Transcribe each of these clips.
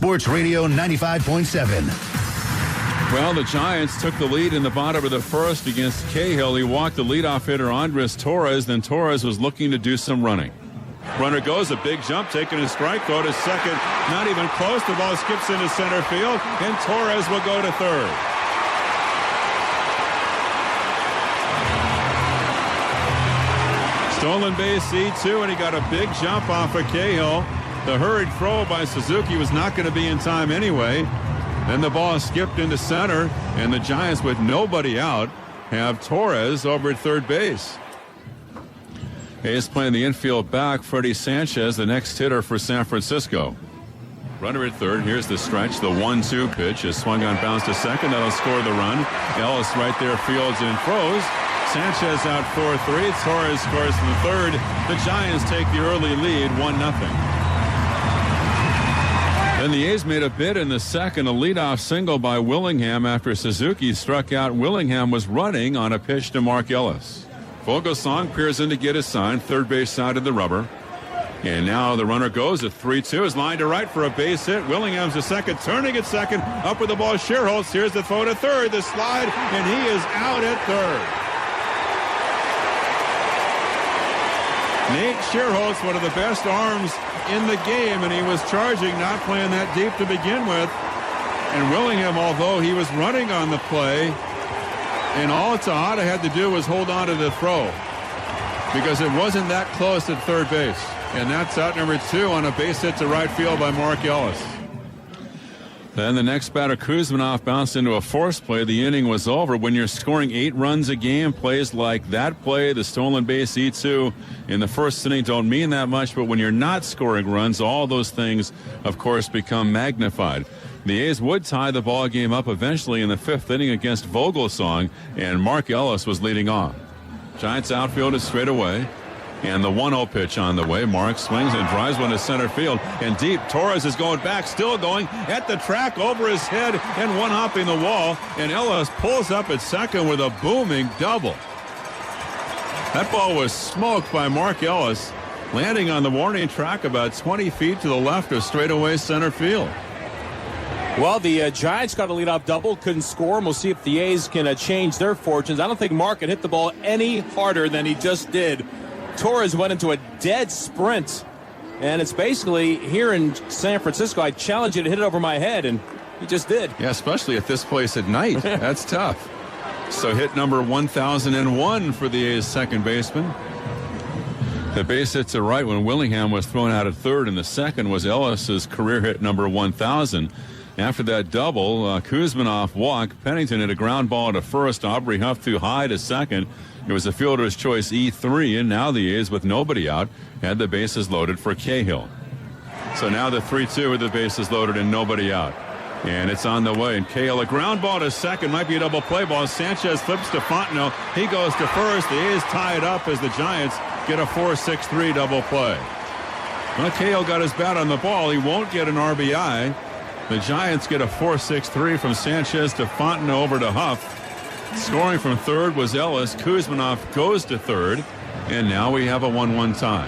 Sports Radio 95.7. Well, the Giants took the lead in the bottom of the first against Cahill. He walked the leadoff hitter Andres Torres. Then Torres was looking to do some running. Runner goes, a big jump, taking a strike throw to second. Not even close. The ball skips into center field, and Torres will go to third. Stolen base, C2, and he got a big jump off of Cahill. The hurried throw by Suzuki was not going to be in time anyway. Then the ball skipped into center, and the Giants, with nobody out, have Torres over at third base. A's playing the infield back. Freddie Sanchez, the next hitter for San Francisco. Runner at third. Here's the stretch. The 1-2 pitch is swung on, bounce to second. That'll score the run. Ellis right there fields and throws. Sanchez out 4-3. Torres scores from the third. The Giants take the early lead, 1-0. Then the A's made a bid in the second, a leadoff single by Willingham after Suzuki struck out. Willingham was running on a pitch to Mark Ellis. Vogelsong peers in to get his sign, third base side of the rubber. And now the runner goes at 3-2, is lined to right for a base hit. Willingham's the second, turning at second, up with the ball. Scherholz, here's the throw to third, the slide, and he is out at third. Nate Scherholz, one of the best arms in the game, and he was charging, not playing that deep to begin with. And Willingham, although he was running on the play, and all Tejada had to do was hold on to the throw because it wasn't that close at third base. And that's out number 2 on a base hit to right field by Mark Ellis. Then the next batter, Kuzminoff, bounced into a force play. The inning was over. When you're scoring 8 runs a game, plays like that play, the stolen base E2 in the first inning don't mean that much, but when you're not scoring runs, all those things, of course, become magnified. The A's would tie the ball game up eventually in the 5th inning against Vogelsong, and Mark Ellis was leading off. Giants outfield is straight away, and the 1-0 pitch on the way. Mark swings and drives one to center field, and deep. Torres is going back, still going at the track, over his head, and one-hopping the wall, and Ellis pulls up at second with a booming double. That ball was smoked by Mark Ellis, landing on the warning track about 20 feet to the left of straightaway center field. Well, the Giants got a leadoff double, couldn't score. And we'll see if the A's can change their fortunes. I don't think Mark can hit the ball any harder than he just did. Torres went into a dead sprint, and it's basically here in San Francisco, I challenge you to hit it over my head, and he just did. Yeah, especially at this place at night. That's tough. So hit number 1001 for the A's second baseman. The base hit to right when Willingham was thrown out at third, and the second was Ellis's career hit number 1000. After that double, Kuzminoff walked. Pennington hit a ground ball to first. Aubrey Huff too high to second. It was a fielder's choice E3, and now the A's, with nobody out, had the bases loaded for Cahill. So now the 3-2 with the bases loaded and nobody out. And it's on the way. And Cahill, a ground ball to second, might be a double play ball. Sanchez flips to Fontenot. He goes to first. The A's tie it up as the Giants get a 4-6-3 double play. Well, Cahill got his bat on the ball. He won't get an RBI. The Giants get a 4-6-3 from Sanchez to Fontenot over to Huff. Scoring from third was Ellis. Kuzminoff goes to third, and now we have a 1-1 tie.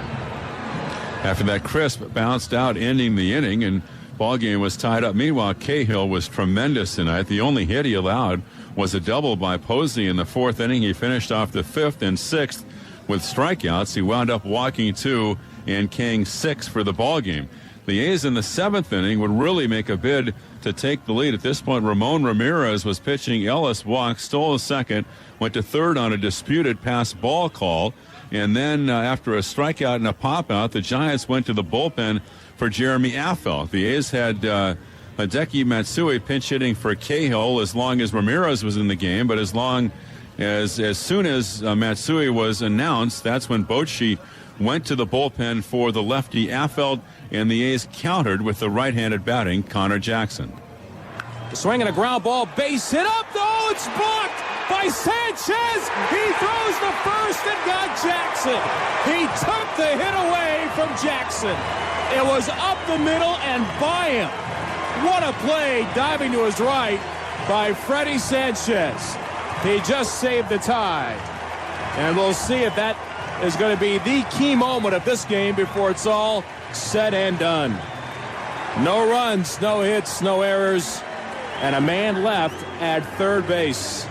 After that, Crisp bounced out, ending the inning, and ball game was tied up. Meanwhile, Cahill was tremendous tonight. The only hit he allowed was a double by Posey in the 4th inning. He finished off the 5th and 6th with strikeouts. He wound up walking 2 and Kang 6 for the ball game. The A's in the 7th inning would really make a bid to take the lead. At this point, Ramon Ramirez was pitching. Ellis walked, stole a second, went to third on a disputed pass ball call. And then after a strikeout and a pop-out, the Giants went to the bullpen for Jeremy Affeldt. The A's had Hideki Matsui pinch hitting for Cahill as long as Ramirez was in the game. But as soon as Matsui was announced, that's when Bochy went to the bullpen for the lefty Affeldt, and the A's countered with the right-handed batting Connor Jackson. Swinging a ground ball, base hit up, though, it's blocked by Sanchez. He throws the first and got Jackson. He took the hit away from Jackson. It was up the middle and by him. What a play, diving to his right by Freddie Sanchez. He just saved the tie. And we'll see if that is going to be the key moment of this game before it's all said and done. No runs, no hits, no errors, and a man left at third base.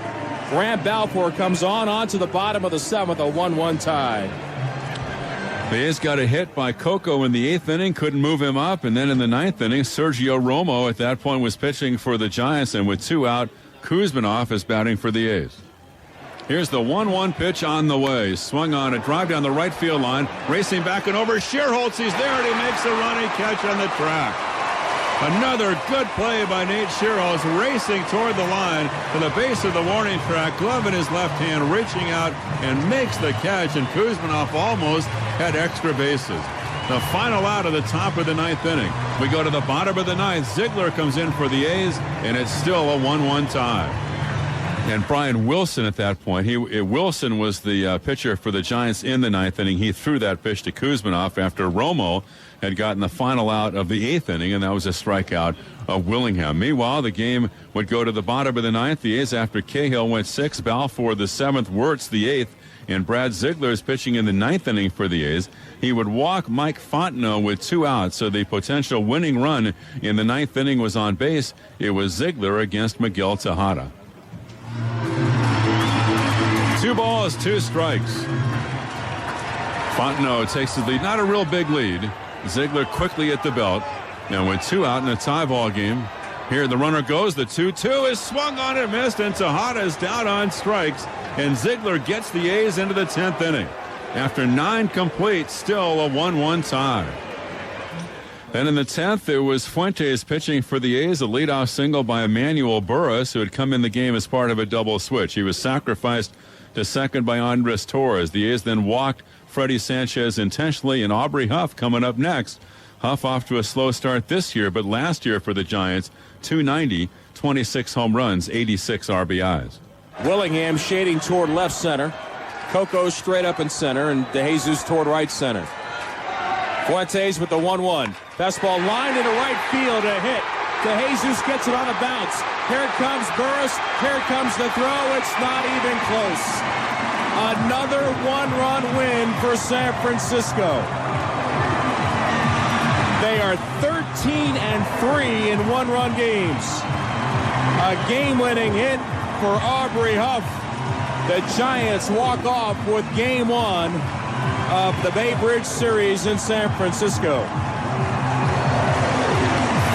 Grant Balfour comes onto the bottom of the seventh, a 1-1 tie. The A's got a hit by Coco in the 8th inning, couldn't move him up, and then in the 9th inning, Sergio Romo at that point was pitching for the Giants, and with 2 out, Kuzminoff is batting for the A's. Here's the 1-1 pitch on the way. Swung on a drive down the right field line. Racing back and over. Scherholtz, he's there, and he makes a running catch on the track. Another good play by Nate Scherholtz, racing toward the line to the base of the warning track. Glove in his left hand, reaching out and makes the catch. And Kuzminoff almost had extra bases. The final out of the top of the 9th inning. We go to the bottom of the 9th. Ziegler comes in for the A's, and it's still a 1-1 tie. And Brian Wilson at that point, Wilson was the pitcher for the Giants in the 9th inning. He threw that pitch to Kuzminoff after Romo had gotten the final out of the 8th inning, and that was a strikeout of Willingham. Meanwhile, the game would go to the bottom of the 9th. The A's, after Cahill went 6, Balfour the 7th, Wirtz the 8th, and Brad Ziegler is pitching in the 9th inning for the A's. He would walk Mike Fontenot with 2 outs, so the potential winning run in the 9th inning was on base. It was Ziegler against Miguel Tejada. 2 balls, 2 strikes. Fontenot takes the lead. Not a real big lead. Ziegler quickly at the belt. And with 2 out in a tie ball game, here the runner goes. The 2-2 is swung on and missed, and Tejada is down on strikes. And Ziegler gets the A's into the 10th inning. After 9 complete, still a 1-1 tie. Then in the 10th, it was Fuentes pitching for the A's, a leadoff single by Emmanuel Burris, who had come in the game as part of a double switch. He was sacrificed to second by Andres Torres. The A's then walked Freddie Sanchez intentionally, and Aubrey Huff coming up next. Huff off to a slow start this year, but last year for the Giants, .290, 26 home runs, 86 RBIs. Willingham shading toward left center. Coco straight up in center, and DeJesus toward right center. Fuentes with the 1-1. Fastball lined into right field, a hit. DeJesus gets it on a bounce. Here comes Burris. Here comes the throw. It's not even close. Another 1-run win for San Francisco. They are 13-3 in 1-run games. A game-winning hit for Aubrey Huff. The Giants walk off with Game 1 of the Bay Bridge Series in San Francisco.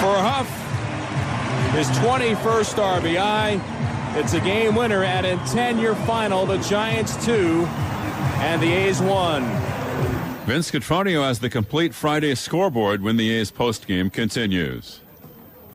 For Huff, his 21st RBI. It's a game winner at a 10-year final. The Giants 2 and the A's 1. Vince Cotroneo has the complete Friday scoreboard when the A's postgame continues.